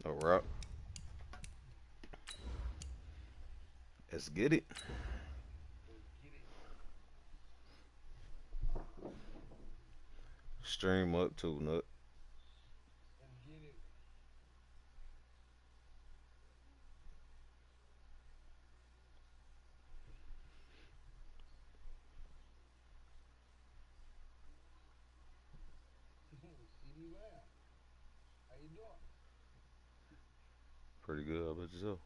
A rock. Let's get it. Stream up too, nut. Pretty good, I bet you so.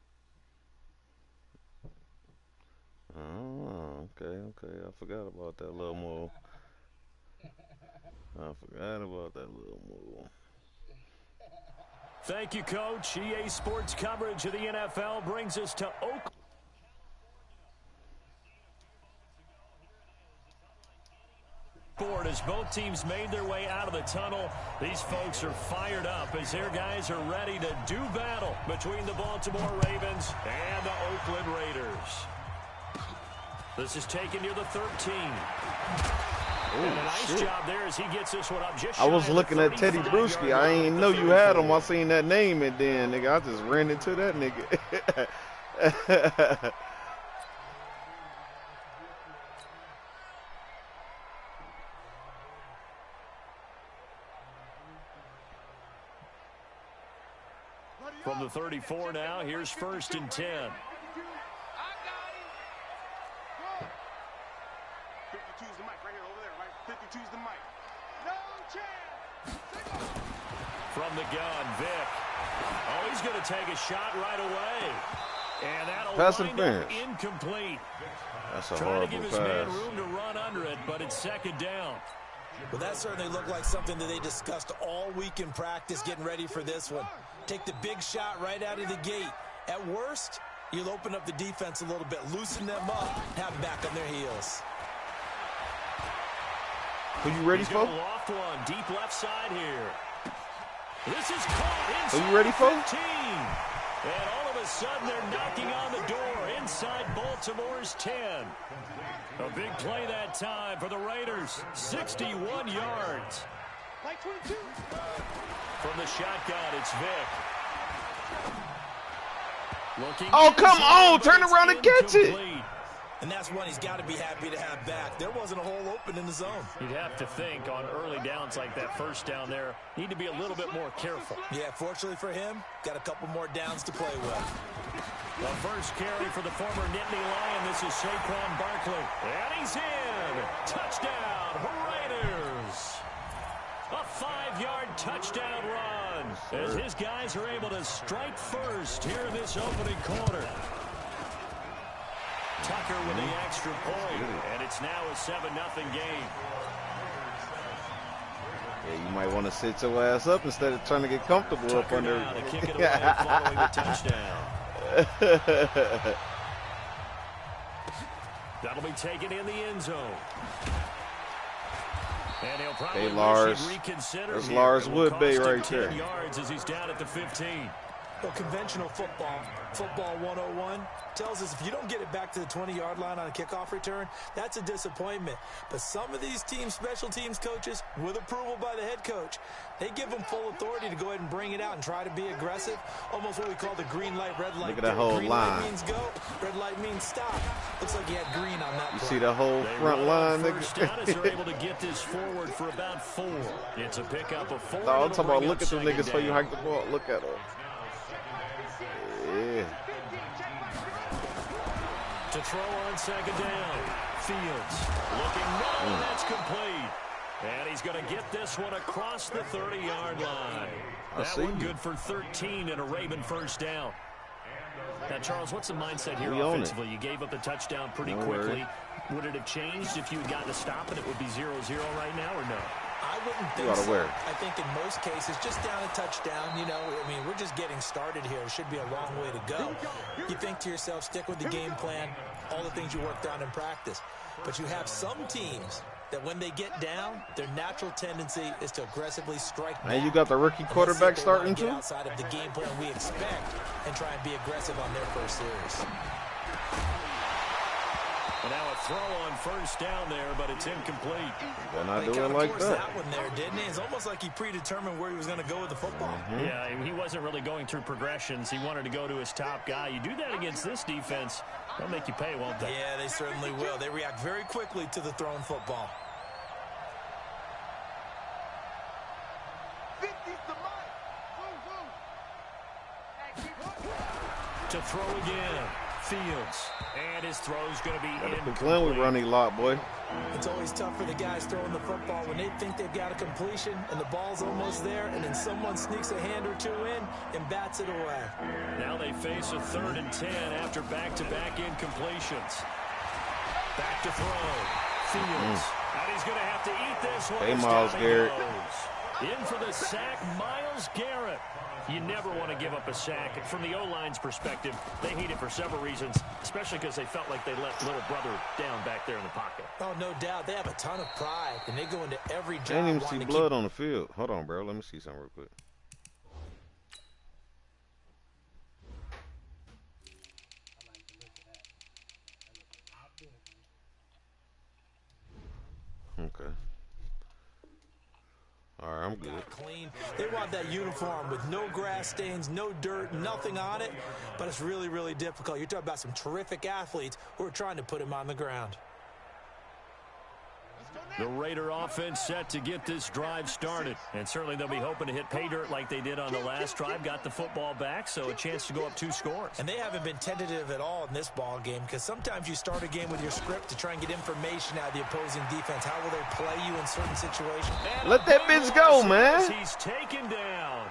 Oh, okay. I forgot about that little move. Thank you, Coach. EA Sports coverage of the NFL brings us to Oakland. As both teams made their way out of the tunnel, these folks are fired up as their guys are ready to do battle between the Baltimore Ravens and the Oakland Raiders. This is taken near the 13. And a nice job there as he gets this one up just shy. I was looking at Teddy Bruschi. I ain't know you had him. I seen that name, and then, nigga, I just ran into that nigga. From the 34 now, here's 1st and 10. 52's the mic right here, over there, right? 52's the mic. No chance. From the gun, Vick. Oh, he's going to take a shot right away. And that'll wind up incomplete. That's a Trying horrible to give his pass. man room to run under it, but it's 2nd down. Well, that certainly looked like something that they discussed all week in practice, getting ready for this one. Take the big shot right out of the gate. At worst, you'll open up the defense a little bit, loosen them up, have them back on their heels. Are you ready, folks? Loft one, deep left side here. This is caught inside. Are you ready, folks? 15. And all of a sudden, they're knocking on the door inside Baltimore's 10. A big play that time for the Raiders. 61 yards. Like 22. From the shotgun, it's Vick. Looking Oh, come on. Turn around and catch it. And that's one he's got to be happy to have back. There wasn't a hole open in the zone. You'd have to think on early downs like that first down there, need to be a little bit more careful. Yeah, fortunately for him, got a couple more downs to play with. The first carry for the former Nittany Lion. This is Saquon Barkley. And he's in. Touchdown, Raiders. A 5-yard touchdown run as his guys are able to strike first here in this opening quarter. Tucker with the extra point, and it's now a 7-0 game. Yeah, you might want to sit your ass up instead of trying to get comfortable Tucker up under. To kick it away following the touchdown. That'll be taken in the end zone. And he'll probably reconsider. That's Lars Woodbay right there. Yards as he's down at the 15. Well, conventional football 101, tells us if you don't get it back to the 20-yard line on a kickoff return, that's a disappointment. But some of these teams, special teams coaches, with approval by the head coach, they give them full authority to go ahead and bring it out and try to be aggressive. Almost what we call the green light, red light. Look at that whole green line. Light means go, red light means stop. Looks like he had green on that. You see the whole front line, first down as they're able to get this forward for about 4. It's a pickup of 4. No, I'm talking about look at them niggas before you hike the ball. Look at them. Yeah. To throw on 2nd down. Fields looking low. That's complete. And he's going to get this one across the 30-yard line. That one good for 13 and a Raven first down. Now, Charles, what's the mindset here offensively? You gave up the touchdown pretty quickly. Would it have changed if you had gotten to stop and it would be 0-0 right now or no? I wouldn't think so. I think in most cases, just down a touchdown, you know, I mean, we're just getting started here. It should be a long way to go. You think to yourself, stick with the game plan, all the things you worked on in practice. But you have some teams that when they get down, their natural tendency is to aggressively strike back. And you got the rookie quarterback starting too? Outside of the game plan we expect and try and be aggressive on their first series. And now a throw on first down there, but it's incomplete. Why not do it like that? That one there, didn't he? It's almost like he predetermined where he was going to go with the football. Yeah, he wasn't really going through progressions. He wanted to go to his top guy. You do that against this defense, they'll make you pay, won't they? Yeah, they certainly will. They react very quickly to the thrown football. 50's the mic. To throw again. Fields. And his throw's going to be incomplete. When we run a lot, boy. It's always tough for the guys throwing the football when they think they've got a completion and the ball's almost there, and then someone sneaks a hand or two in and bats it away. Now they face a 3rd and 10 after back-to-back incompletions. Back to throw. Fields. And he's going to have to eat this one. Hey, Myles Garrett. In for the sack, Myles Garrett. You never want to give up a sack. From the O-line's perspective, they hate it for several reasons, especially because they felt like they let little brother down back there in the pocket. Oh, no doubt. They have a ton of pride, and they go into every job. I didn't even see blood on the field. Hold on, bro. Let me see something real quick. Okay. All right, I'm good. Clean. They want that uniform with no grass stains, no dirt, nothing on it. But it's really, really difficult. You're talking about some terrific athletes who are trying to put him on the ground. The Raider offense set to get this drive started. And certainly they'll be hoping to hit pay dirt like they did on the last drive. Got the football back, so a chance to go up 2 scores. And they haven't been tentative at all in this ball game, because sometimes you start a game with your script to try and get information out of the opposing defense. How will they play you in certain situations? Let that bitch go, man. He's taken down.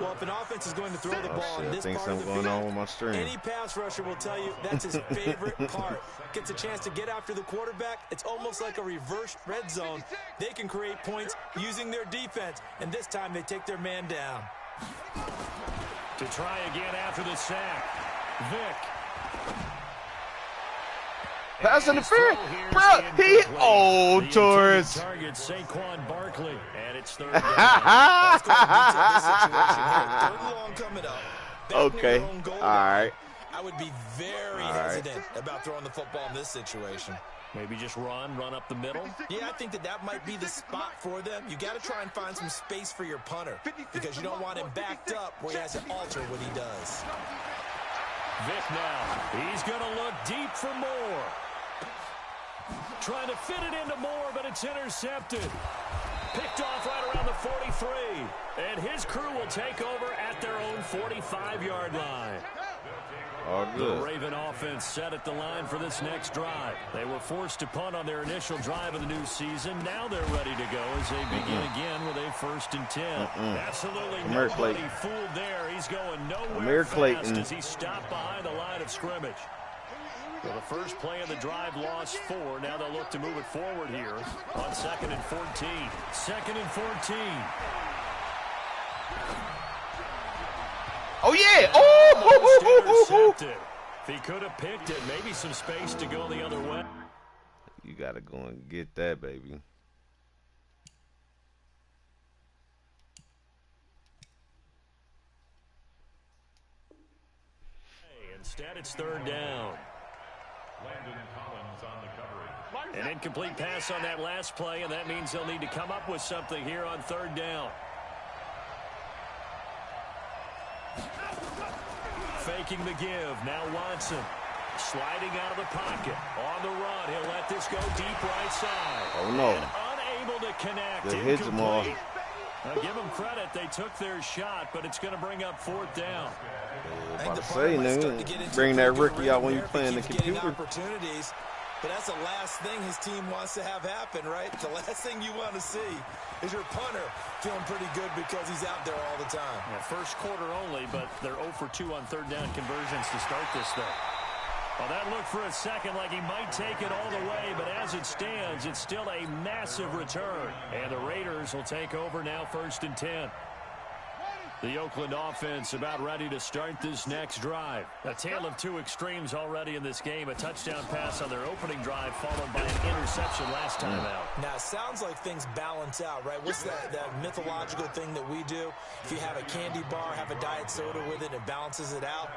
Well, if an offense is going to throw the ball in this part of the going field, on with my stream. Any pass rusher will tell you that's his favorite part. Gets a chance to get after the quarterback. It's almost like a reverse red zone. They can create points using their defense, and this time they take their man down. To try again after the sack. Vick. Pass interference, bro. He Torres. Target Saquon Barkley, and it's 3rd down. Okay. All right. I would be very hesitant about throwing the football in this situation. Maybe just run up the middle. Yeah, I think that might be the spot for them. You got to try and find some space for your punter, because you don't want him backed up where he has to alter what he does. Vick now. He's going to look deep for Moore. Trying to fit it into Moore, but it's intercepted. Picked off right around the 43. And his crew will take over at their own 45-yard line. All good. The Raven offense set at the line for this next drive. They were forced to punt on their initial drive of the new season. Now they're ready to go as they begin again with a 1st and 10. Absolutely nobody fooled there. He's going nowhere fast as he stopped behind the line of scrimmage. Well, the first play of the drive lost 4. Now they'll look to move it forward here on 2nd and 14. 2nd and 14. Oh, yeah. Oh! If he could have picked it, maybe some space to go the other way. You got to go and get that, baby. Instead, it's 3rd down. An incomplete pass on that last play, and that means they'll need to come up with something here on 3rd down. Faking the give. Now Watson sliding out of the pocket. On the run. He'll let this go deep right side. Oh, no. And unable to connect. Good hits them all. Now, give them credit. They took their shot, but it's going to bring up 4th down. About to say, nigga, bring that rookie out when you're playing the computer. Opportunities, but that's the last thing his team wants to have happen, right? The last thing you want to see is your punter feeling pretty good because he's out there all the time. Yeah, first quarter only, but they're 0 for 2 on 3rd down conversions to start this thing. Well, that looked for a second like he might take it all the way, but as it stands, it's still a massive return. And the Raiders will take over now 1st and 10. The Oakland offense about ready to start this next drive. A tale of 2 extremes already in this game. A touchdown pass on their opening drive followed by an interception last time out. Now, it sounds like things balance out, right? What's that mythological thing that we do? If you have a candy bar, have a diet soda with it, it balances it out.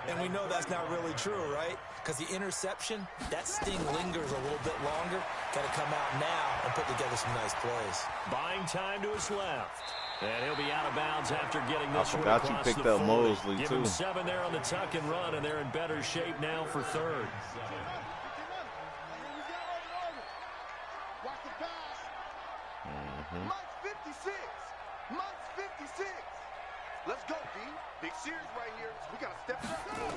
And we know that's not really true, right? Because the interception, that sting lingers a little bit longer. Got to come out now and put together some nice plays. Buying time to his left. And he'll be out of bounds after getting this one I across forgot you picked the up 40. Mosley, Give too. him 7 there on the tuck and run, and they're in better shape now for third. Watch the pass. Months 56. Months 56. Let's go, D. Big series right here. We got to step it up.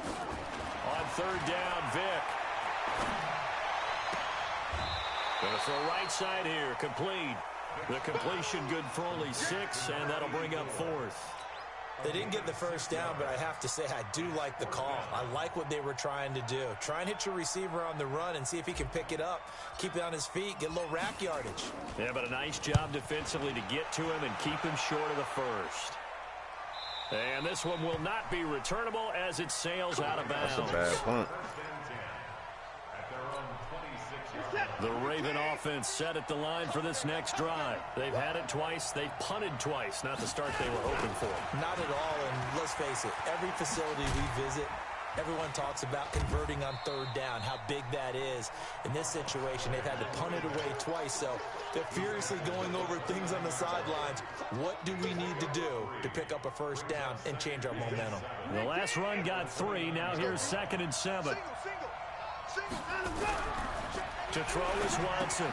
On third down, Vick. Gonna throw right side here, complete. The completion good for only 6, and that'll bring up 4th. They didn't get the first down, but I have to say I do like the call. I like what they were trying to do. Try and hit your receiver on the run and see if he can pick it up. Keep it on his feet, get a little rack yardage. Yeah, but a nice job defensively to get to him and keep him short of the first. And this one will not be returnable as it sails out of bounds. That's a bad punt. The Raven offense set at the line for this next drive. They've had it twice. They've punted twice. Not the start they were hoping for. Not at all, and let's face it, every facility we visit, everyone talks about converting on third down, how big that is. In this situation, they've had to punt it away twice, so they're furiously going over things on the sidelines. What do we need to do to pick up a first down and change our momentum? The last run got 3. Now here's 2nd and 7. To throw is Watson.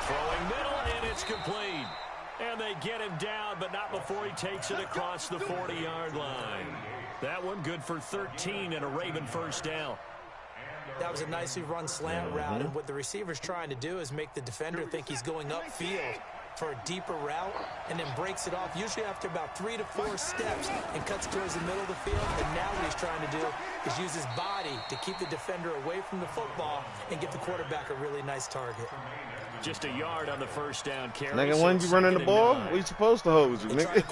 Throwing middle, and it's complete. And they get him down, but not before he takes it across the 40-yard line. That one good for 13 and a Raven first down. That was a nicely run slant route, and what the receiver's trying to do is make the defender think he's going upfield for a deeper route, and then breaks it off, usually after about 3 to 4 steps, and cuts towards the middle of the field. And now what he's trying to do is use his body to keep the defender away from the football and give the quarterback a really nice target. Just a yard on the first down carry. Nigga, when you running the ball, we supposed to hold you, nigga.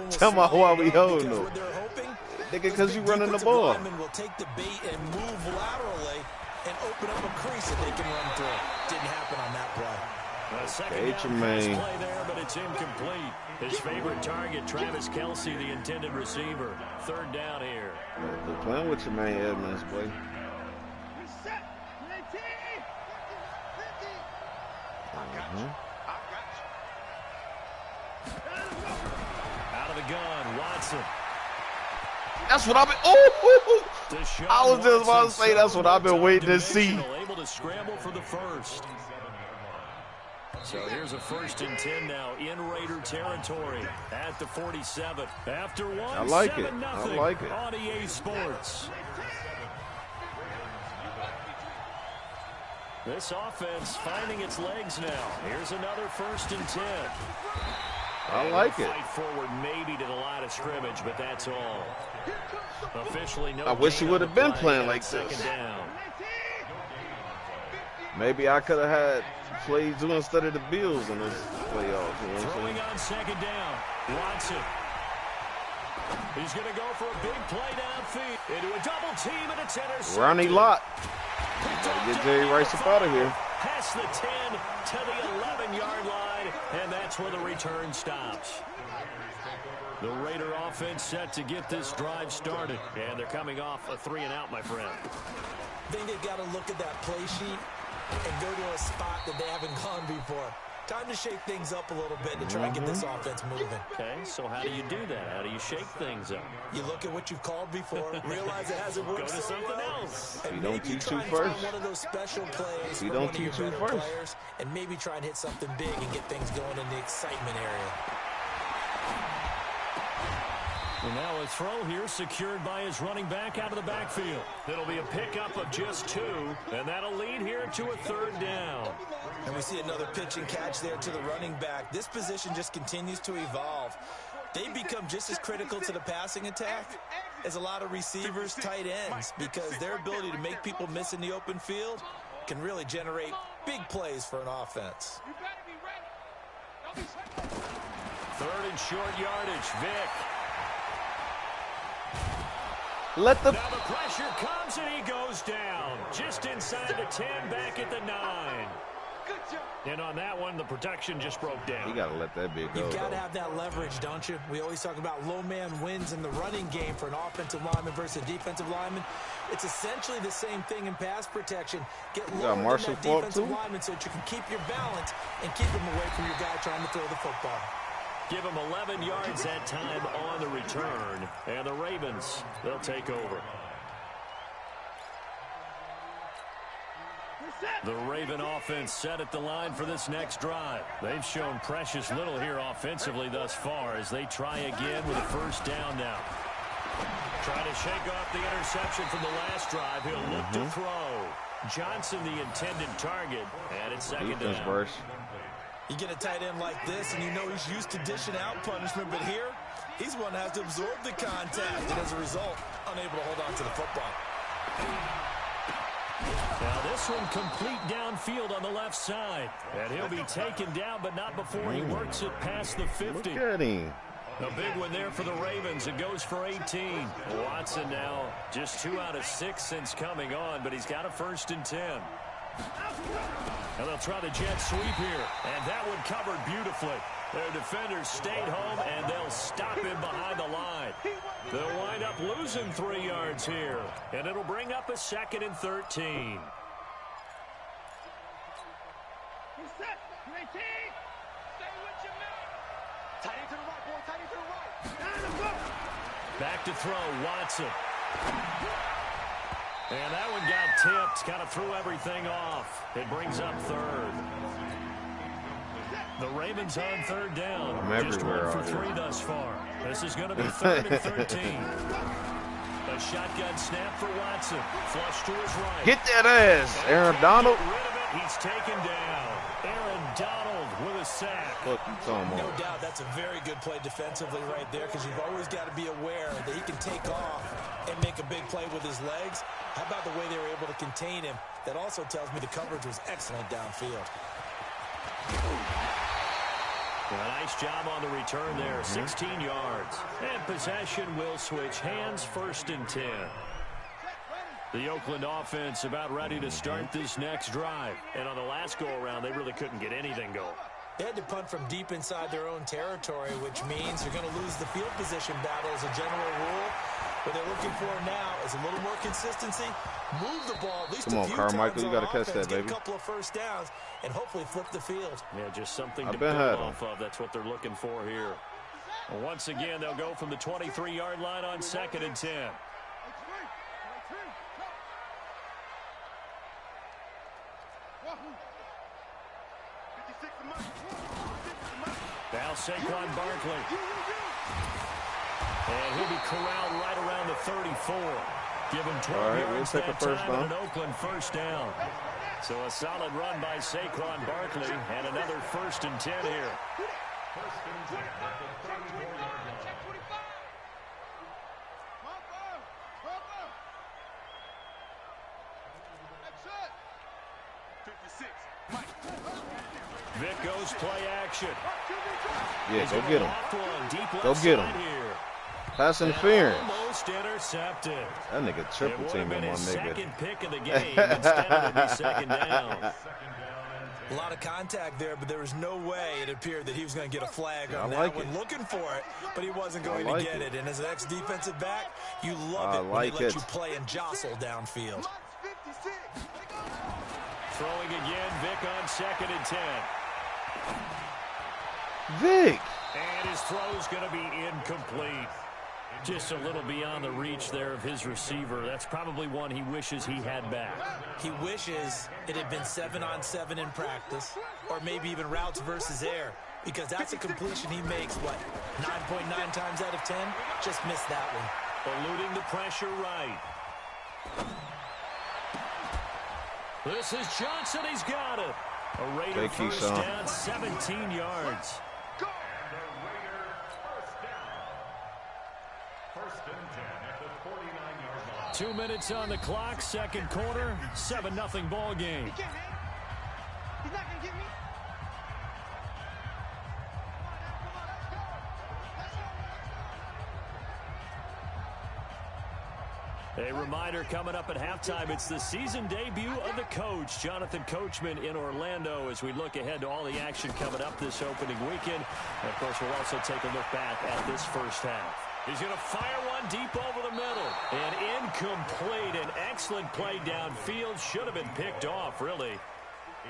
Tell me why we holding them. Nigga, because you running the ball. Will take the bait and move laterally and open up a crease that they can run through. Didn't happen on that play. A second down pass play there, but it's incomplete. His favorite target, Travis Kelce, the intended receiver. Third down here. They're playing with your man Edmonds, boy. Out of the gun, Watson. That's what I've been. Oh, I was just about to say that's what I've been waiting to see. Able to scramble for the first. So here's a 1st and 10 now in Raider territory at the 47. After one, I like it. 7-0 I like it. on EA Sports. This offense finding its legs now. Here's another 1st and 10. I like it. Fight forward maybe to the line of scrimmage, but that's all. Officially no. I wish he would have been playing like this. 2nd down. Maybe I could have had plays instead of the Bills in this playoffs. You know what I'm Throwing saying? on 2nd down. Watson. He's going to go for a big play downfield. Into a double team, and it's intercepted. Ronnie Lott. Gotta get Jerry Rice up out of here. Past the 10 to the 11-yard line, and that's where the return stops. The Raider offense set to get this drive started, and they're coming off a 3-and-out, my friend. I think they've got to look at that play sheet and go to a spot that they haven't gone before. Time to shake things up a little bit to try and get this offense moving. Okay, so how do you do that? How do you shake things up? You look at what you've called before, realize it hasn't worked Go to so something well, else. and You don't maybe teach try you and first. find one of those special plays You for don't one of your teach you better first. players, and maybe try and hit something big and get things going in the excitement area. And now a throw here secured by his running back out of the backfield. It'll be a pickup of just 2, and that'll lead here to a 3rd down. And we see another pitch and catch there to the running back. This position just continues to evolve. They become just as critical to the passing attack as a lot of receivers, tight ends, because their ability to make people miss in the open field can really generate big plays for an offense. 3rd and short yardage, Vick. Let the Now the pressure comes and he goes down. Just inside the 10, back at the 9. And on that one, the protection just broke down. You got to let that big go. You've got to have that leverage, don't you? We always talk about low man wins in the running game for an offensive lineman versus a defensive lineman. It's essentially the same thing in pass protection. Get lower than that defensive lineman so that you can keep your balance and keep him away from your guy trying to throw the football. Give him 11 yards that time on the return. And the Ravens, they'll take over. The Raven offense set at the line for this next drive. They've shown precious little here offensively thus far as they try again with a first down now. Trying to shake off the interception from the last drive. He'll look to throw. Johnson the intended target, and it's second down. You get a tight end like this, and you know he's used to dishing out punishment, but here, he's one that has to absorb the contact, and as a result, unable to hold on to the football. Now this one complete downfield on the left side. And he'll be taken down, but not before he works it past the 50. Look at him. A big one there for the Ravens. It goes for 18. Watson now just 2 out of 6 since coming on, but he's got a 1st and 10. And they'll try the jet sweep here. And that one covered beautifully. Their defenders stayed home, and they'll stop him behind the line. They'll wind up losing 3 yards here. And it'll bring up a 2nd and 13. Back to throw, Watson. And that one got tipped, kind of threw everything off. It brings up 3rd. The Ravens on 3rd down. Just 1 for 3 thus far. This is going to be 3rd and 13. A shotgun snap for Watson. Flush to his right. Get that ass, Aaron Donald. Get rid of it. He's taken down. Aaron Donald with a sack. Look, no doubt that's a very good play defensively right there, because you've always got to be aware that he can take off and make a big play with his legs. How about the way they were able to contain him? That also tells me the coverage was excellent downfield. A nice job on the return there, 16 yards. And possession will switch hands, 1st and 10. The Oakland offense about ready to start this next drive. And on the last go-around, they really couldn't get anything going. They had to punt from deep inside their own territory, which means you're going to lose the field position battle as a general rule. What they're looking for now is a little more consistency, move the ball at least a few Carmichael, times you got to catch offense, that, baby. Get a couple of 1st downs, and hopefully flip the field. Yeah, just something to build off of. That's what they're looking for here. Well, once again, they'll go from the 23-yard line on 2nd and 10. Now Saquon Barkley. And he'll be corralled right around the 34. Give him 12 yards that time and an Oakland 1st down. So a solid run by Saquon Barkley and another 1st and 10 here. Vic goes play action. Yeah, go get him. Go get him. Pass interference. Almost intercepted. That nigga triple teaming my nigga. Second pick of the game. Instead of it be 2nd down. A lot of contact there, but there was no way it appeared that he was going to get a flag on that one. Looking for it, but he wasn't going to get it. And as an ex-defensive back, you love it when they let you play and jostle downfield. Throwing again, Vic on 2nd and 10. Vic. And his throw's going to be incomplete. Just a little beyond the reach there of his receiver. That's probably one he wishes he had back. He wishes it had been 7-on-7 in practice, or maybe even routes versus air, because that's a completion he makes, what, 9.9 times out of 10? Just missed that one. Eluding the pressure right. This is Johnson. He's got it. A Raider first down, 17 yards. 2 minutes on the clock, 2nd quarter, 7-0 ball game. He's not gonna get me. A reminder coming up at halftime, it's the season debut of the coach, Jonathan Coachman in Orlando, as we look ahead to all the action coming up this opening weekend. And of course, we'll also take a look back at this first half. He's going to fire one deep over the middle. And incomplete. An excellent play downfield. Should have been picked off, really.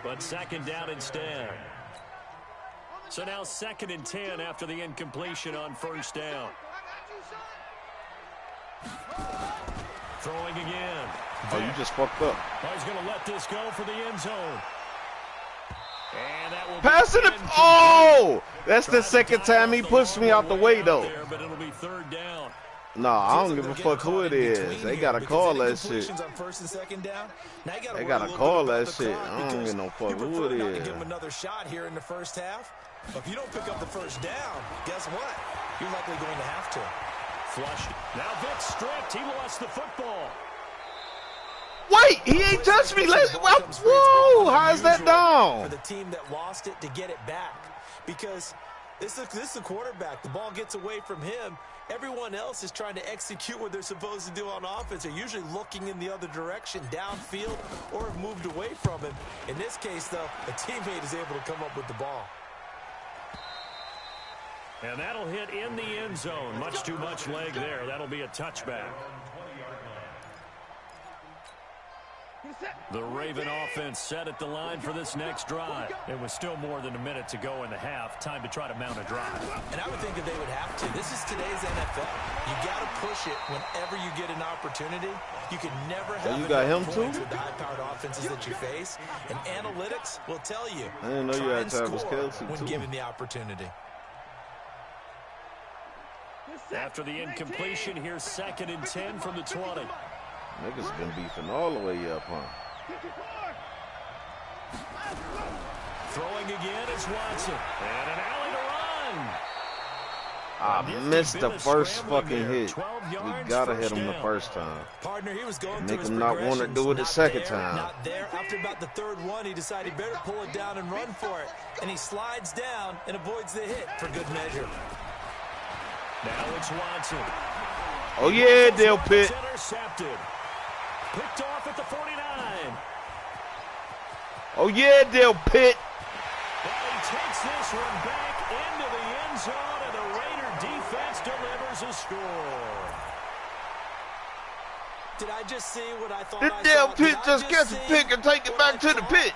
But second down instead. So now 2nd and 10 after the incompletion on first down. Throwing again. Oh, you just fucked up. Oh, he's going to let this go for the end zone. And that will pass it. Oh, that's the second time he pushed me out the way, though. But it'll be 3rd down. No, I don't give a fuck who it is. They got to call that shit. They got to call that shit. I don't give no fuck who it is. Give him another shot here in the first half. If you don't pick up the first down, guess what? You're likely going to have to. Flush. Now Vic stripped. He lost the football. Wait, he ain't touched me. Whoa, how is that down? For the team that lost it to get it back. Because this is the quarterback. The ball gets away from him. Everyone else is trying to execute what they're supposed to do on offense. They're usually looking in the other direction, downfield, or have moved away from him. In this case, though, a teammate is able to come up with the ball. And that'll hit in the end zone. Much too much leg there. That'll be a touchback. The Raven offense set at the line for this next drive. It was still more than a minute to go in the half. Time to try to mount a drive. And I would think that they would have to. This is today's NFL. You got to push it whenever you get an opportunity. You can never have you got him too? with the high-powered offenses that you face. And analytics will tell you. I didn't know you had Travis Kelce when too. given the opportunity. After the incompletion, here's 2nd and 10 from the 20. Niggas been beefing all the way up, huh? Throwing again is Watson. And an alley to run. I missed the first fucking hit. We gotta hit him the first time. Partner, he was going Make him not want to do it the second time. Not there. After about the 3rd one, he decided he better pull it down and run for it. And he slides down and avoids the hit for good measure. Now it's Watson. Oh yeah, Dale Pitt. Intercepted. Picked off at the 49. Oh yeah, Dale Pitt. Well, he takes this one back into the end zone, and the Raider defense delivers a score. Did I just see what I thought The I Dale saw? Pitt just catch a pick and take it back to the pit.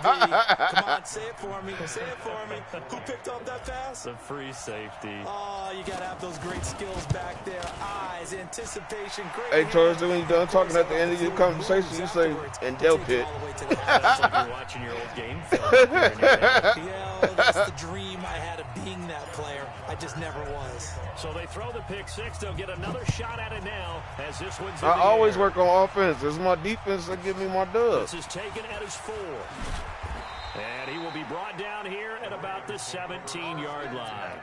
Come on, say it for me. Say it for me. Who picked up that pass? The free safety. Oh, you got to have those great skills back there. Eyes, anticipation, great. Hey, Torres, when you're done talking at the end of your conversation, you say, and Dale Pitt. Sounds like you're watching your old game film. Yeah, that's the dream I had of being that player. I just never was. So they throw the pick six. They'll get another shot at it now as this one's in I the always air. work on offense. It's my defense that give me my dub. This is taken at his 4. And he will be brought down here at about the 17-yard line.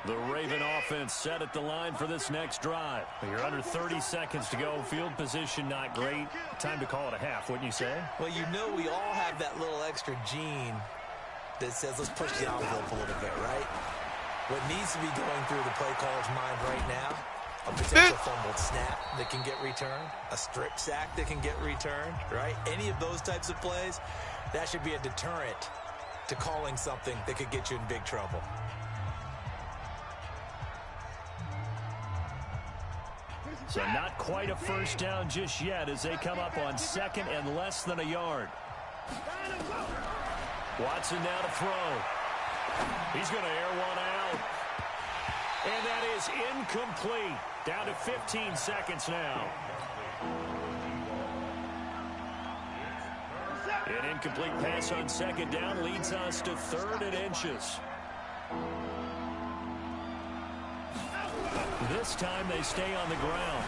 The Raven offense set at the line for this next drive. You're under 30 seconds to go. Field position not great. Time to call it a half, wouldn't you say? Well, you know we all have that little extra gene that says let's push the envelope a little bit, right? What needs to be going through the play caller's mind right now, a potential fumbled snap that can get returned, a strip sack that can get returned, right? Any of those types of plays, that should be a deterrent to calling something that could get you in big trouble. So not quite a first down just yet as they come up on 2nd and less than a yard. Watson now to throw. He's going to air one out. And that is incomplete. Down to 15 seconds now. An incomplete pass on 2nd down leads us to 3rd and inches. This time they stay on the ground.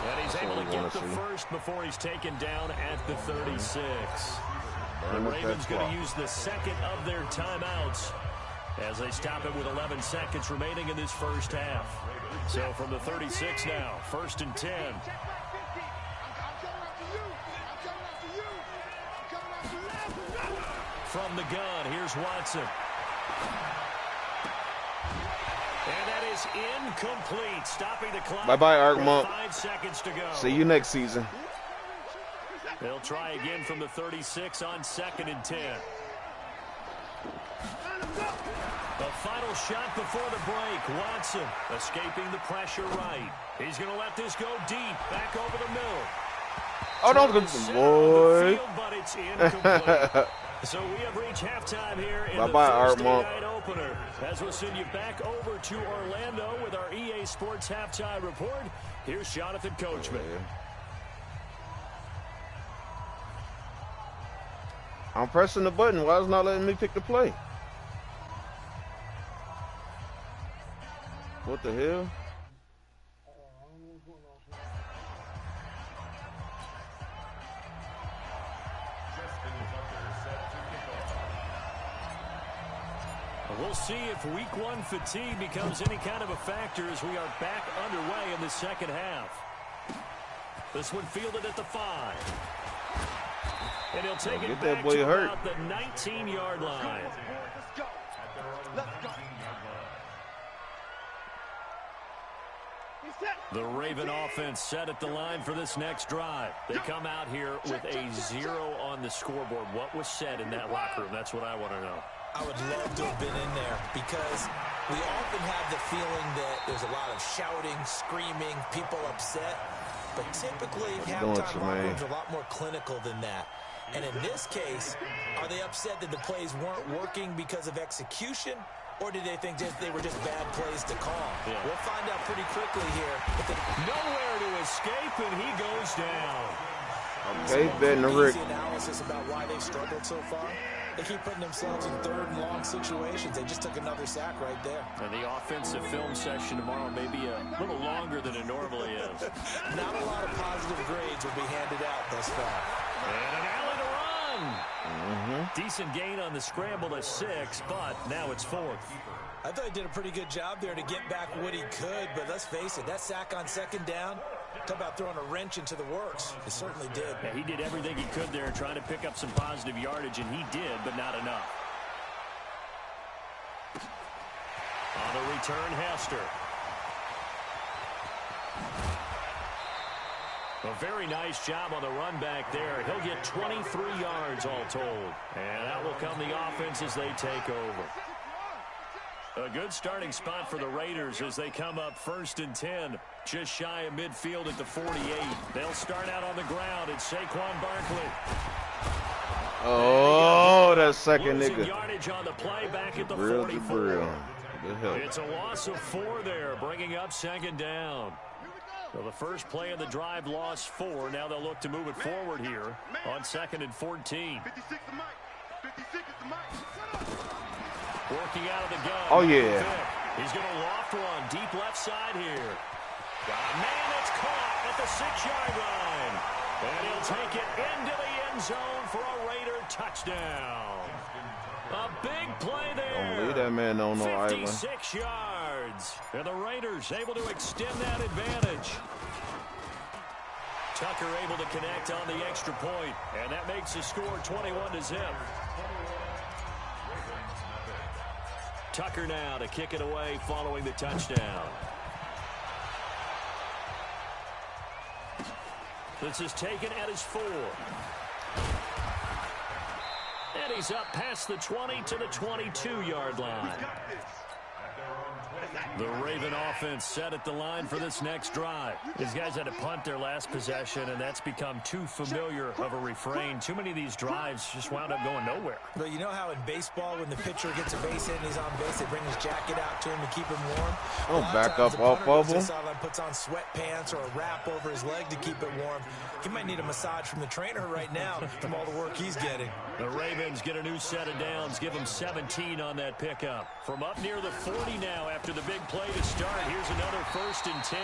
And he's able to get the first before he's taken down at the 36. The Ravens going to use the 2nd of their timeouts as they stop it with 11 seconds remaining in this first half. So from the 36 now, 1st and 10. From the gun, here's Watson. And that is incomplete. Stopping the clock. Bye-bye, Arc Monk. 5 seconds to go. See you next season. They'll try again from the 36 on 2nd and 10. The final shot before the break. Watson escaping the pressure right. He's going to let this go deep. Back over the middle. Oh, don't go, boy. Field, but it's incomplete. So we have reached halftime here in the Thursday night opener. As we'll send you back over to Orlando with our EA Sports halftime report. Here's Jonathan Coachman. I'm pressing the button. Why is it not letting me pick the play? What the hell? We'll see if week 1 fatigue becomes any kind of a factor as we are back underway in the second half. This one fielded at the 5. And he'll take it back to about the 19-yard line. The Raven offense set at the line for this next drive. They come out here with a 0 on the scoreboard. What was said in that locker room? That's what I want to know. I would love to have been in there because we often have the feeling that there's a lot of shouting, screaming, people upset. But typically, halftime locker rooms are a lot more clinical than that. And in this case, are they upset that the plays weren't working because of execution? Or did they think they were just bad plays to call? Yeah. We'll find out pretty quickly here. Nowhere to escape, and he goes down. Okay, Ben Rick. Analysis about why they've struggled so far. They keep putting themselves in 3rd and long situations. They just took another sack right there. And the offensive film session tomorrow may be a little longer than it normally is. Not a lot of positive grades will be handed out thus far. And an alley to run. Decent gain on the scramble to 6, but now it's 4th. I thought he did a pretty good job there to get back what he could, but let's face it, that sack on 2nd down, talk about throwing a wrench into the works. It certainly did. Yeah, he did everything he could there trying to pick up some positive yardage, and he did, but not enough. On the return, Hester. A very nice job on the run back there. He'll get 23 yards all told. And out will come the offense as they take over. A good starting spot for the Raiders as they come up 1st and 10. Just shy of midfield at the 48. They'll start out on the ground. It's Saquon Barkley. Oh, that second nigga. Yardage on the play back at the 44. It's a loss of 4 there, bringing up 2nd down. So the first play of the drive lost 4. Now they'll look to move it forward here on 2nd and 14. Working out of the gun. Oh, yeah. He's going to loft one deep left side here. Got a man that's caught at the 6-yard line. And he'll take it into the end zone for a Raider touchdown. A big play there. Don't leave that man on no island. 56 yards. And the Raiders able to extend that advantage. Tucker able to connect on the extra point. And that makes the score 21-0. Tucker now to kick it away following the touchdown. This is taken at his 4. And he's up past the 20 to the 22-yard line. The Raven offense set at the line for this next drive. These guys had to punt their last possession, and that's become too familiar of a refrain. Too many of these drives just wound up going nowhere. But you know how in baseball, when the pitcher gets a base hit and he's on base, they bring his jacket out to him to keep him warm? Oh, back up off of him. Puts on sweatpants or a wrap over his leg to keep it warm. He might need a massage from the trainer right now from all the work he's getting. The Ravens get a new set of downs, give them 17 on that pickup. From up near the 40 now after the big play to start. Here's another 1st and 10.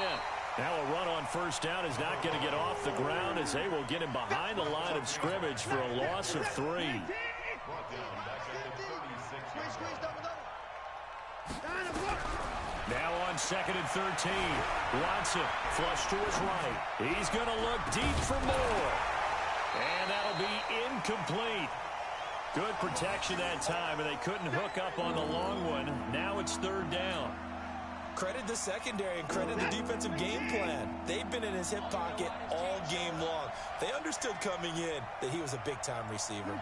Now a run on 1st down is not going to get off the ground as they will get him behind the line of scrimmage for a loss of 3. Now on 2nd and 13. Watson flush to his right. He's going to look deep for more. And that'll be incomplete. Good protection that time, and they couldn't hook up on the long one. Now it's 3rd down. Credit the secondary and credit the defensive game plan. They've been in his hip pocket all game long. They understood coming in that he was a big-time receiver.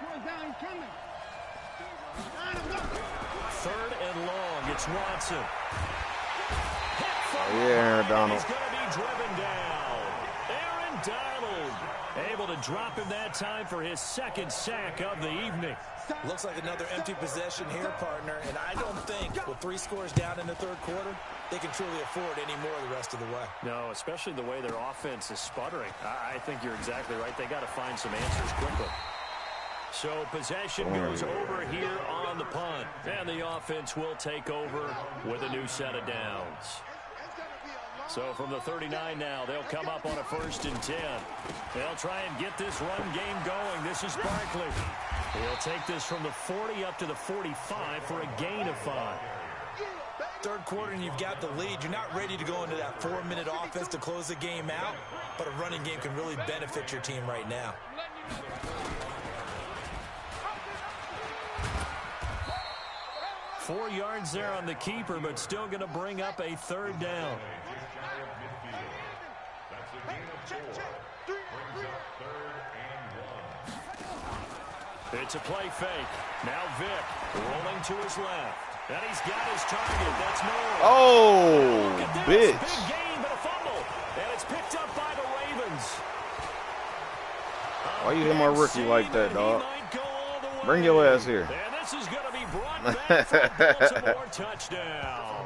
3rd and long. It's Watson. Oh, yeah, Aaron Donald. He's going to be driven down. Aaron Donald able to drop him that time for his 2nd sack of the evening. Looks like another empty possession here, partner, and I don't think with 3 scores down in the 3rd quarter, they can truly afford any more the rest of the way. No, especially the way their offense is sputtering. I think you're exactly right. They got to find some answers quickly. So possession goes over here on the punt, and the offense will take over with a new set of downs. So from the 39 now, they'll come up on a 1st and 10. They'll try and get this run game going. This is Barkley. He'll take this from the 40 up to the 45 for a gain of 5. 3rd quarter and you've got the lead. You're not ready to go into that 4-minute offense to close the game out, but a running game can really benefit your team right now. Four yards there on the keeper, but still going to bring up a 3rd down. It's a play fake. Now Vick rolling to his left. And he's got his target. That's Moore. Oh, bitch. Big gain, but a fumble. And it's picked up by the Ravens. Why you hit my rookie like that, dog? Bring your ass here. And this is going to be brought back for a Baltimore touchdown.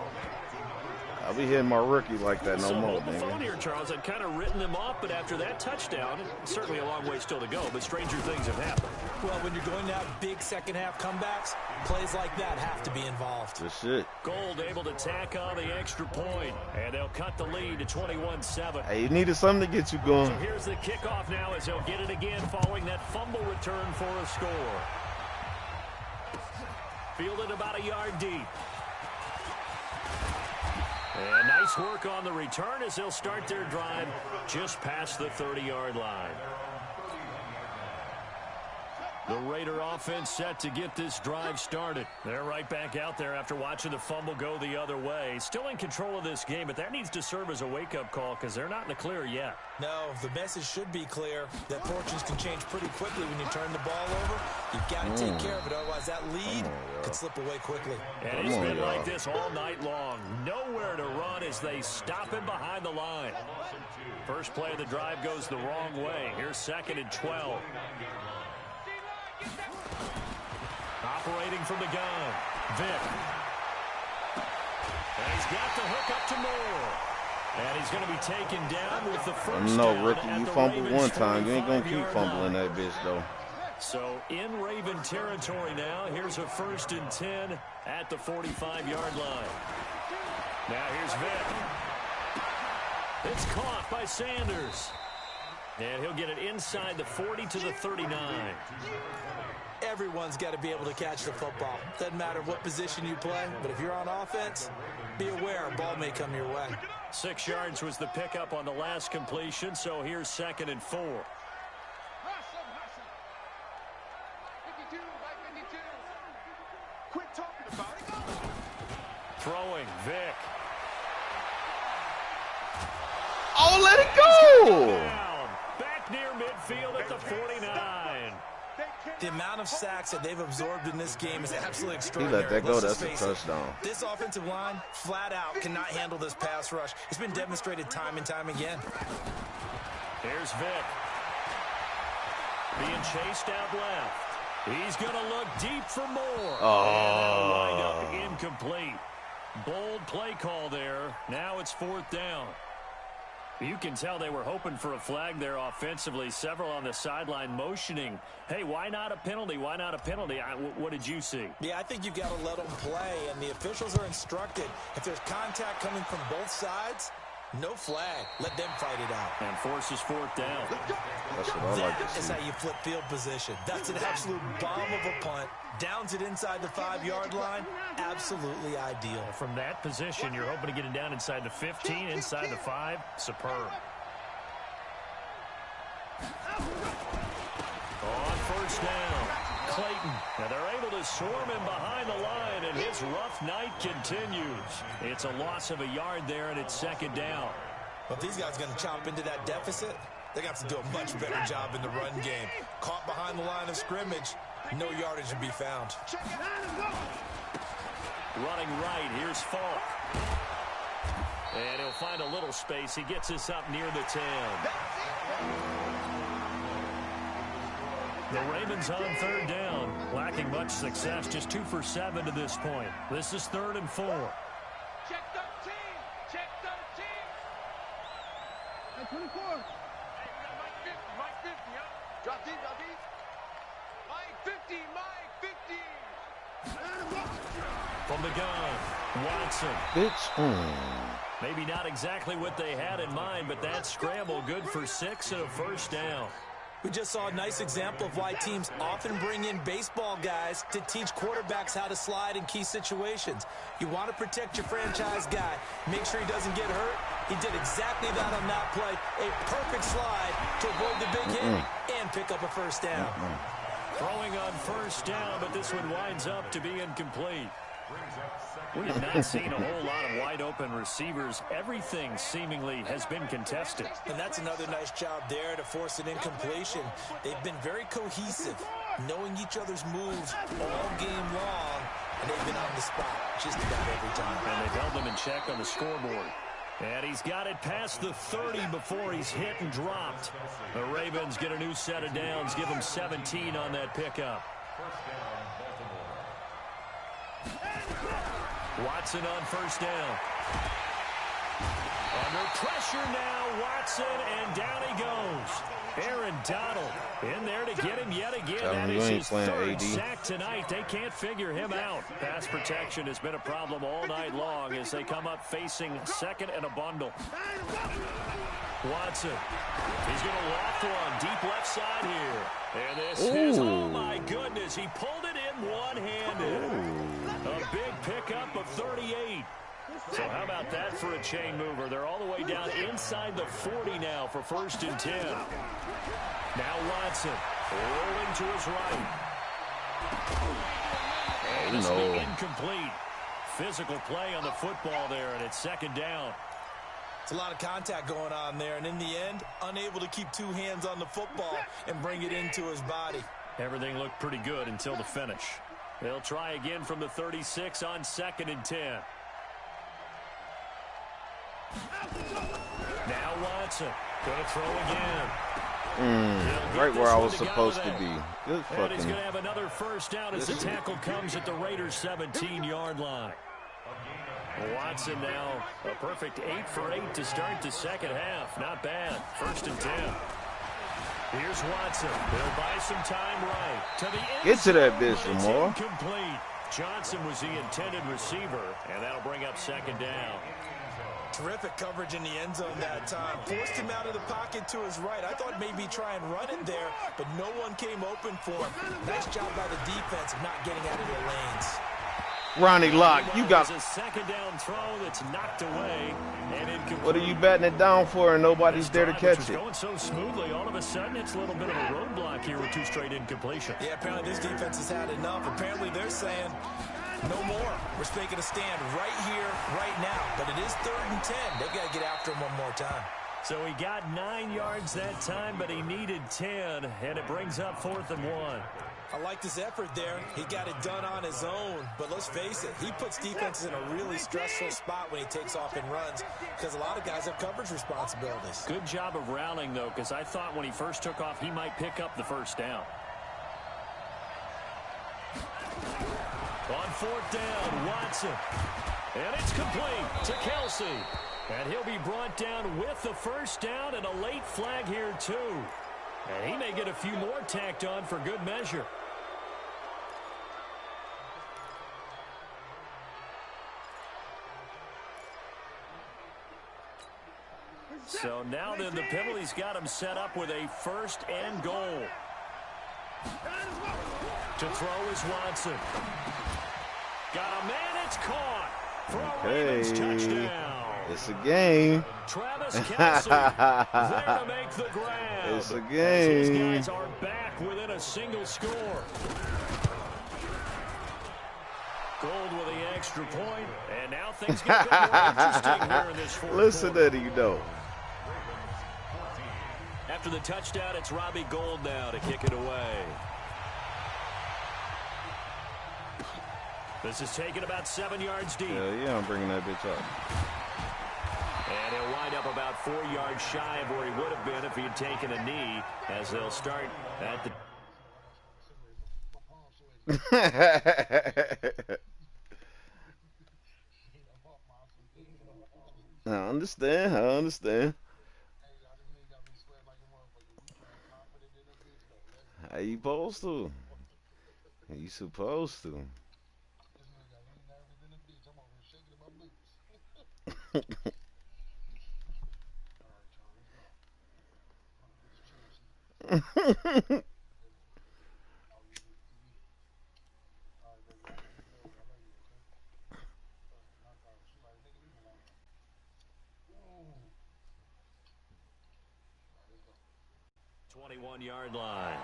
I'll be hitting my rookie like that no so more, on the phone here, Charles, I'd kind of written them off, but after that touchdown, certainly a long way still to go, but stranger things have happened. Well, when you're going to have big second-half comebacks, plays like that have to be involved. Good shit. Gold able to tack on the extra point, and they'll cut the lead to 21-7. Hey, you needed something to get you going. So here's the kickoff now as they'll get it again following that fumble return for a score. Fielded about a yard deep. And nice work on the return as they'll start their drive just past the 30-yard line. The Raider offense set to get this drive started. They're right back out there after watching the fumble go the other way. Still in control of this game, but that needs to serve as a wake-up call because they're not in the clear yet. No, the message should be clear that fortunes can change pretty quickly when you turn the ball over. You've got to take care of it, otherwise that lead could slip away quickly. And it's been like this all night long. Nowhere to run as they stop him behind the line. First play of the drive goes the wrong way. Here's 2nd and 12. Operating from the gun, Vick. And he's got the hook up to Moore. And he's going to be taken down with the first down. Rookie, you fumbled one time. You ain't going to keep fumbling that bitch, though. So in Raven territory now. Here's a 1st and 10 at the 45-yard line. Now here's Vick. It's caught by Sanders. And he'll get it inside the 40 to the 39. Everyone's got to be able to catch the football. Doesn't matter what position you play, but if you're on offense, be aware a ball may come your way. 6 yards was the pickup on the last completion, so here's 2nd and 4. Quit talking about it. Throwing, Vick. Oh, let it go! Back near midfield at the 49. The amount of sacks that they've absorbed in this game is absolutely He extraordinary. let that go. That's a touchdown. This offensive line, flat out, cannot handle this pass rush. It's been demonstrated time and time again. Here's Vick. Being chased out left. He's going to look deep for more. Oh. Lined up incomplete. Bold play call there. Now it's 4th down. You can tell they were hoping for a flag there offensively. Several on the sideline motioning. Hey, why not a penalty? Why not a penalty? What did you see? Yeah, I think you've got to let them play, and the officials are instructed. If there's contact coming from both sides, no flag. Let them fight it out. And forces 4th down. That's what I like to That is see. how you flip field position. That's an absolute bomb of a punt. Downs it inside the 5-yard line. Absolutely ideal. From that position, you're hoping to get it down inside the 15, inside the 5. Superb. On 1st down, Clayton. Now they're able to swarm him behind the line, and he'll his rough night continues. It's a loss of a yard there, and it's second down. Well, if these guys are going to chop into that deficit, they got to do a much better job in the run game. Caught behind the line of scrimmage, no yardage to be found. Running right, here's Falk. And he'll find a little space. He gets us up near the 10. The Ravens on third down. Lacking much success, just 2 for 7 to this point. This is 3rd and 4. Check 13. Check 13. Hey, 24. Hey, we got Mike 50. Mike 50, huh? Drop deep, drop deep. Mike 50. Mike 50. From the gun, Watson. Bitch. Maybe not exactly what they had in mind, but that scramble good for 6 and a first down. We just saw a nice example of why teams often bring in baseball guys to teach quarterbacks how to slide in key situations. You want to protect your franchise guy. Make sure he doesn't get hurt. He did exactly that on that play. A perfect slide to avoid the big hit and pick up a first down. Throwing on first down, but this one winds up to be incomplete. We have not seen a whole lot of wide-open receivers. Everything seemingly has been contested. And that's another nice job there to force an incompletion. They've been very cohesive, knowing each other's moves all game long, and they've been on the spot just about every time. And they've held them in check on the scoreboard. And he's got it past the 30 before he's hit and dropped. The Ravens get a new set of downs, give them 17 on that pickup. Watson on first down. Under pressure now, Watson, and down he goes. Aaron Donald in there to get him yet again. That is his third sack tonight. They can't figure him out. Pass protection has been a problem all night long as they come up facing second and a bundle. Watson, he's going to loft one deep left side here. And this is, oh my goodness, he pulled it in one-handed. A big pickup of 38. So how about that for a chain mover? They're all the way down inside the 40 now for 1st and 10. Now Watson rolling to his right. And this will be incomplete. Physical play on the football there, and it's second down. It's a lot of contact going on there, and in the end, unable to keep 2 hands on the football and bring it into his body. Everything looked pretty good until the finish. They'll try again from the 36 on 2nd and 10. Now Watson going to throw again. Right where I was supposed to be. Good fucking. And he's going to have another first down as the tackle comes at the Raiders' 17-yard line. Watson now a perfect 8 for 8 to start the second half. Not bad. 1st and 10. Here's Watson. He'll buy some time right to the end. Get to that bitch, Lamar. Incomplete. Johnson was the intended receiver, and that'll bring up second down. Terrific coverage in the end zone that time. Forced him out of the pocket to his right. I thought maybe try and run it there, but no one came open for him. Nice job by the defense of not getting out of their lanes. Ronnie Locke, you got a second down throw that's knocked away and incomplete. What are you batting it down for and nobody's there to catch it? Going so smoothly, all of a sudden it's a little bit of a roadblock here with 2 straight incompletions. Yeah, apparently this defense has had enough. Apparently they're saying no more. We're taking a stand right here, right now. But it is 3rd and 10. They've got to get after him one more time. So he got 9 yards that time, but he needed 10, and it brings up 4th and 1. I like his effort there. He got it done on his own. But let's face it, he puts defenses in a really stressful spot when he takes off and runs because a lot of guys have coverage responsibilities. Good job of rallying, though, because I thought when he first took off, he might pick up the first down. On 4th down, Watson. And it's complete to Kelsey. And he'll be brought down with the first down and a late flag here, too. And he may get a few more tacked on for good measure. So now then the penalty's got him set up with a 1st and goal. To throw is Watson. Got a man, it's caught. For a Ravens touchdown. It's a game. Travis Kelsey there to make the grab. It's a game. These guys are back within a single score. Gold with the extra point, and now things get a bit more interesting here in this fourth Listen quarter. to you know. After the touchdown, it's Robbie Gould now to kick it away. This is taken about 7 yards deep. Yeah, I'm bringing that bitch up. And he'll wind up about 4 yards shy of where he would have been if he had taken a knee, as they'll start at the... I understand. How you supposed to? You supposed to. Yard line.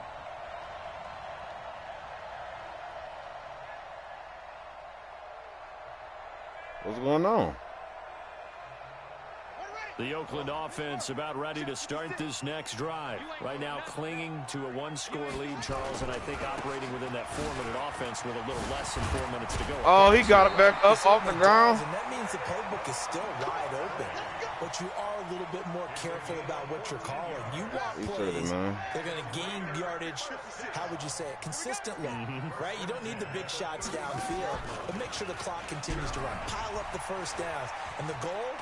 What's going on? The Oakland offense about ready to start this next drive. Right now clinging to a one-score lead, Charles, and I think operating within that 4-minute offense with a little less than 4 minutes to go. Oh, he got it back up off the ground. And that means the playbook is still wide open. But you are a little bit more careful about what you're calling. You want plays, they're going to gain yardage, how would you say it, consistently, right? You don't need the big shots downfield, but make sure the clock continues to run. Pile up the first downs. And the goal,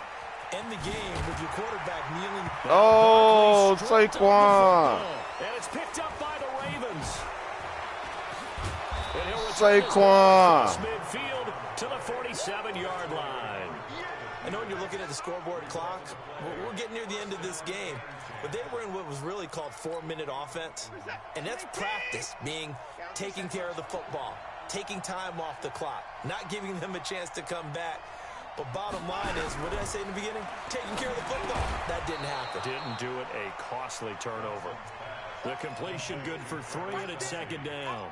end the game with your quarterback kneeling. Oh, Saquon. And it's picked up by the Ravens. Saquon. Midfield to the 47-yard line. I know when you're looking at the scoreboard clock, we're getting near the end of this game, but they were in what was really called 4-minute offense, and that's practice, being taking care of the football, taking time off the clock, not giving them a chance to come back. But bottom line is, what did I say in the beginning? Taking care of the football. That didn't happen. Didn't do it. A costly turnover. The completion good for 3, and it's second down.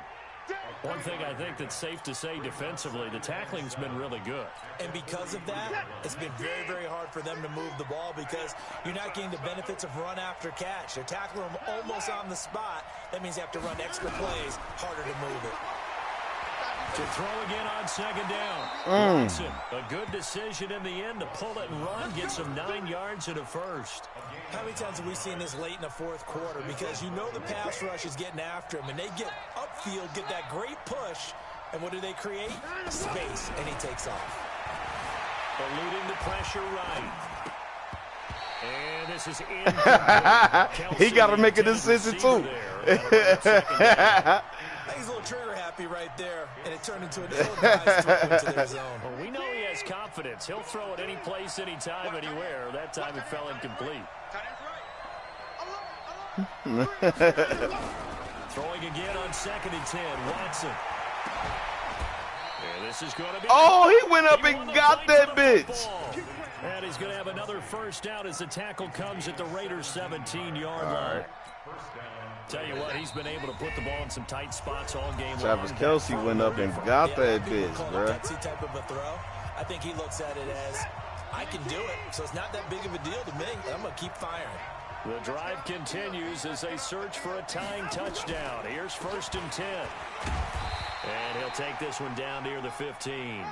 One thing I think that's safe to say defensively, the tackling's been really good. And because of that, it's been very, very hard for them to move the ball because you're not getting the benefits of run after catch. They're tackling them almost on the spot. That means you have to run extra plays, harder to move it. To throw again on second down. Watson, a good decision in the end to pull it and run, get some 9 yards and a first. How many times have we seen this late in the fourth quarter? Because you know the pass rush is getting after him, and they get upfield, get that great push, and what do they create? Space, and he takes off. Eluding the pressure right. And this is He got to make a decision, too. He's a little trigger happy right there, and it turned into an ill-advised throw into their zone. Well, we know he has confidence. He'll throw it any place, anytime, anywhere. That time it fell incomplete. Throwing again on 2nd and 10. Watson. And this is going to be... Oh, he went up and got that bitch. And he's going to have another first down as the tackle comes at the Raiders' 17-yard line. Tell you what, he's been able to put the ball in some tight spots all game long. Travis Kelce went up and got that bitch, bro. Type of a throw. I think he looks at it as, I can do it, so it's not that big of a deal to me. I'm going to keep firing. The drive continues as they search for a tying touchdown. Here's 1st and 10. And he'll take this one down near the 15.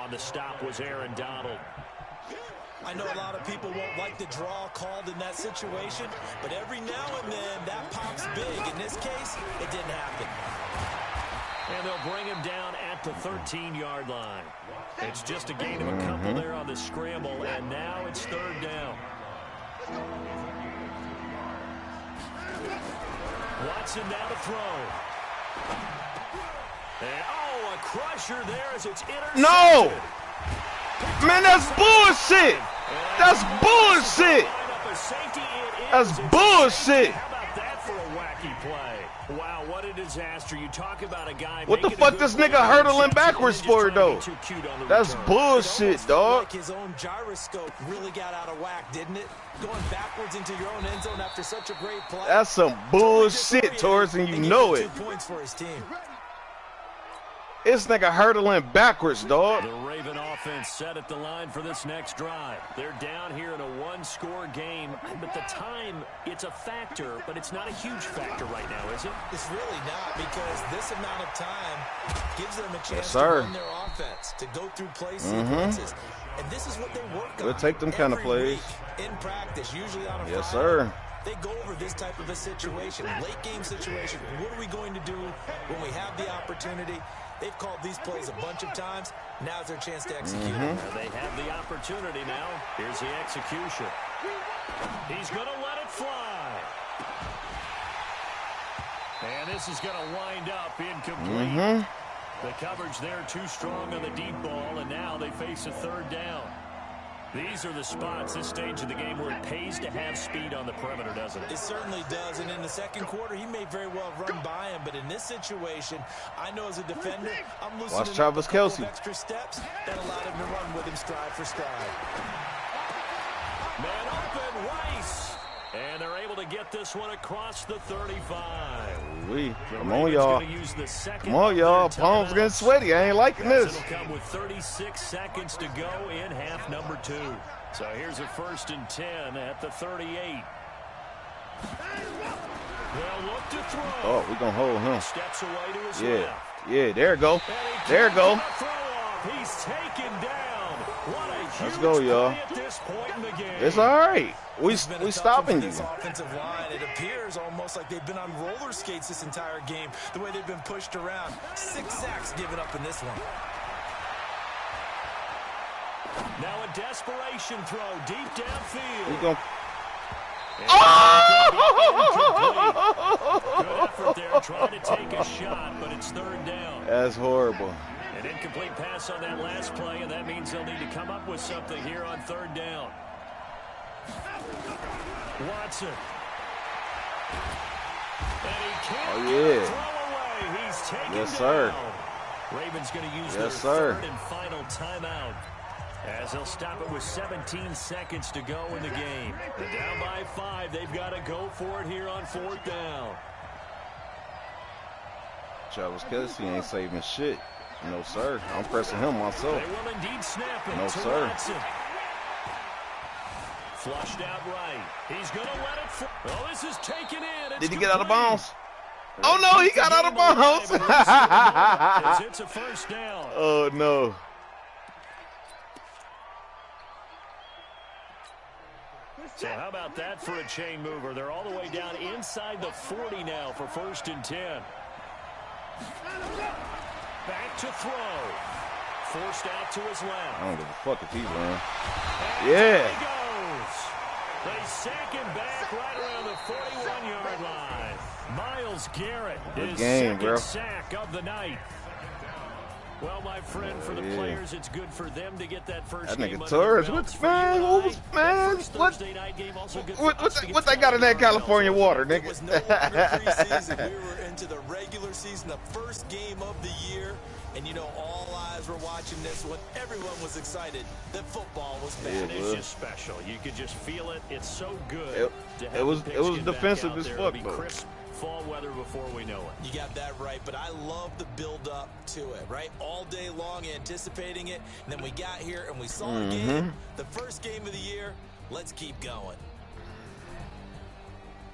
On the stop was Aaron Donald. I know a lot of people won't like the draw called in that situation, but every now and then that pops big. In this case, it didn't happen. And they'll bring him down at the 13-yard line. It's just a gain of a couple there on the scramble, and now it's 3rd down. Watson now to throw. And, a crusher there as it's intercepted. No! Man, that's bullshit! That's bullshit! That's bullshit! How about that for a wacky play? Wow, what a disaster. You talk about a guy. What the fuck this nigga hurdling backwards for, though? That's bullshit, dog. Like his own gyroscope really got out of whack, didn't it? Going backwards into your own end zone after such a great play. That's some bullshit, Torres, and you know it. 2 points for his team. This nigga hurdling backwards, dog. The Raven offense set at the line for this next drive. They're down here in a one-score game, but the time, it's a factor, but it's not a huge factor right now, is it? It's really not, because this amount of time gives them a chance to sir. run their offense, to go through play sequences. And this is what they work on. We'll take them kind of plays. In practice, usually on a Friday. Yes, sir. They go over this type of a situation, late game situation. What are we going to do when we have the opportunity? They've called these plays a bunch of times. Now's their chance to execute. They have the opportunity now. Here's the execution. He's going to let it fly. And this is going to wind up incomplete. The coverage there too strong on the deep ball, and now they face a third down. These are the spots, this stage of the game, where it pays to have speed on the perimeter, doesn't it? It certainly does, and in the second quarter, he may very well run by him, but in this situation, I know as a defender, I'm loosening up a couple of extra steps that allowed him to run with him stride for stride. Man open, Rice. And they're able to get this one across the 35. Come on, y'all. Come on, y'all. Palms getting sweaty. I ain't liking this. It'll come with 36 seconds to go in half number 2. So here's a 1st and 10 at the 38. They'll look to throw. Oh, we're going to hold him. Steps away to his left. Yeah, there you go. There you go. He's taken down. What a huge Let's go, y'all. play at this point in the game. It's all right. We stopping you. This offensive line, it appears almost like they've been on roller skates this entire game, the way they've been pushed around. 6 sacks given up in this one. Now a desperation throw deep downfield. We gonna... Good effort there, trying to take a shot, but it's 3rd down. That's horrible. An incomplete pass on that last play, and that means they'll need to come up with something here on 3rd down. Watson. And he can't get a throw away. He's taken down. Yes, sir. Ravens going to use their 3rd and final timeout, as they'll stop it with 17 seconds to go in the game. And down by 5, they've got to go for it here on 4th down. Travis Kelce ain't saving shit. No, sir. I'm pressing him myself. They will indeed snap it No, to sir. Watson. Flushed out right. He's going to let it fly. Oh, this is taken in. It's Did he get out of complete. bounds? Oh, no, he got out of bounds. It's a 1st down. Oh, no. So how about that for a chain mover? They're all the way down inside the 40 now for 1st and 10. Back to throw. Forced out to his left. I don't give a fuck if he's running. And Yeah. there he goes. They sack him back right around the 41-yard line. Myles Garrett, his second sack of the night. Well, my friend, for the players, it's good for them to get that first game. That nigga Torres, what they got in that California water, nigga? It was no longer preseason. We were into the regular season, the first game of the year. And, you know, all eyes were watching this one. Everyone was excited that football was back. It's just special. You could just feel it. It's so good. It was defensive as fuck, though. Crisp fall weather before we know it. You got that right, but I love the build-up to it, right? All day long anticipating it, and then we got here and we saw a game, the first game of the year. Let's keep going.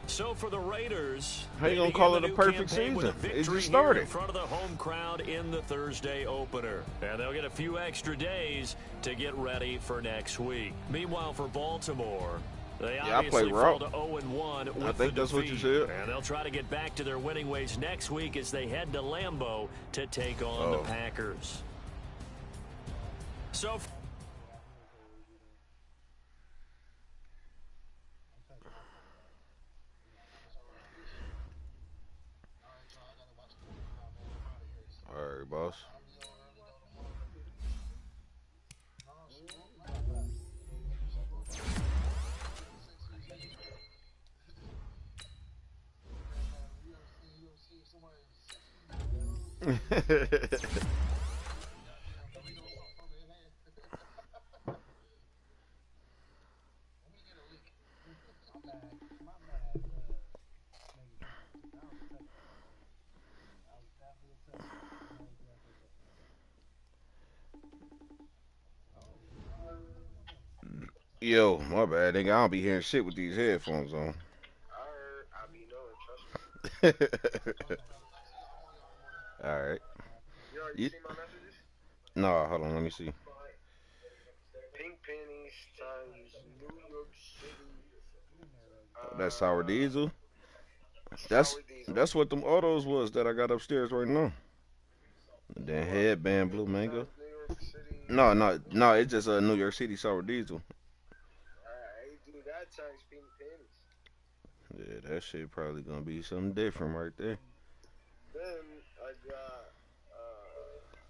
So for the Raiders, how you gonna call it a perfect season? It just started in front of the home crowd in the Thursday opener, and they'll get a few extra days to get ready for next week. Meanwhile, for Baltimore, they obviously fall to 0-1 with I think that's what you said. And they'll try to get back to their winning ways next week as they head to Lambeau to take on the Packers. So all right, boss. Yo, my bad, nigga. I don't be hearing shit with these headphones on. I heard, I be knowing, trust me. All right. You already You, see my messages? no, hold on. Let me see. Pink pennies times New York City. That sour diesel. That's Sour diesel. that's what them autos was that I got upstairs right now. And then What? Pink headband blue pennies mango. times New York City. No, no, no. It's just a New York City sour diesel. I do that times pink pennies. Yeah, that shit probably gonna be something different right there. Then I got